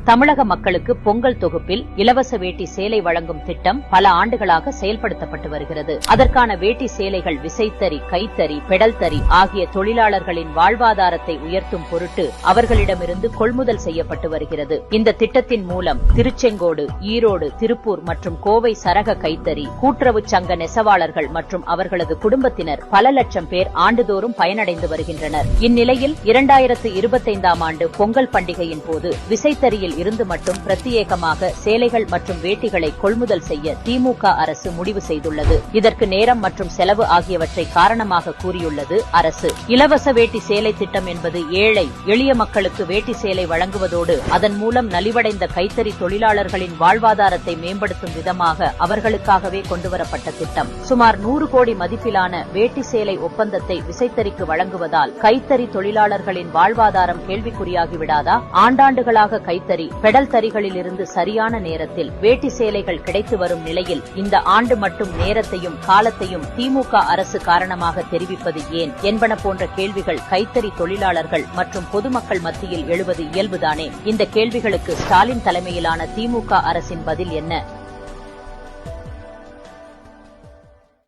தமிழக மக்களுக்கு பொங்கல் தொகுப்பில் இலவச வேட்டி சேலை வழங்கும் திட்டம் பல ஆண்டுகளாக செயல்படுத்தப்பட்டு வருகிறது. அதற்கான வேட்டி சேலைகள் விசைத்தறி, கைத்தறி, பெடல் தறி ஆகிய தொழிலாளர்களின் வாழ்வாதாரத்தை உயர்த்தும் பொருட்டு அவர்களிடமிருந்து கொள்முதல் செய்யப்பட்டு வருகிறது. இந்த திட்டத்தின் மூலம் திருச்செங்கோடு, ஈரோடு, திருப்பூர் மற்றும் கோவை சரக கைத்தறி கூட்டுறவு சங்க நெசவாளர்கள் மற்றும் அவர்களது குடும்பத்தினர் பல லட்சம் பேர் ஆண்டுதோறும் பயனடைந்து வருகின்றனர். இந்நிலையில் 2025ஆம் ஆண்டு பொங்கல் பண்டிகையின் போது விசைத்தறியில் இருந்து மட்டும் பிரத்யேகமாக சேலைகள் மற்றும் வேட்டிகளை கொள்முதல் செய்ய திமுக அரசு முடிவு செய்துள்ளது. இதற்கு நேரம் மற்றும் செலவு ஆகியவற்றை காரணமாக கூறியுள்ளது அரசு. இலவச வேட்டி சேலை திட்டம் என்பது ஏழை எளிய மக்களுக்கு வேட்டி சேலை வழங்குவதோடு அதன் மூலம் நலிவடைந்த கைத்தறி தொழிலாளர்களின் வாழ்வாதாரத்தை மேம்படுத்தும் விதமாக அவர்களுக்காகவே கொண்டுவரப்பட்ட திட்டம். சுமார் 100 கோடி மதிப்பிலான வேட்டி சேலை ஒப்பந்தத்தை விசைத்தறிக்கு வழங்குவதால் கைத்தறி தொழிலாளர்களின் வாழ்வாதாரம் கேள்விக்குறியாகிவிடாதா? ஆண்டாண்டுகளாக கைத்தறி, பெடல் தறிகளிலிருந்து சரியான நேரத்தில் வேட்டி சேலைகள் கிடைத்து வரும் நிலையில் இந்த ஆண்டு மட்டும் நேரத்தையும் காலத்தையும் திமுக அரசு காரணமாக தெரிவிப்பது ஏன் என்பன போன்ற கேள்விகள் கைத்தறி தொழிலாளர்கள் மற்றும் பொதுமக்கள் மத்தியில் எழுவது இயல்புதானே. இந்த கேள்விகளுக்கு ஸ்டாலின் தலைமையிலான திமுக அரசின் பதில் என்ன?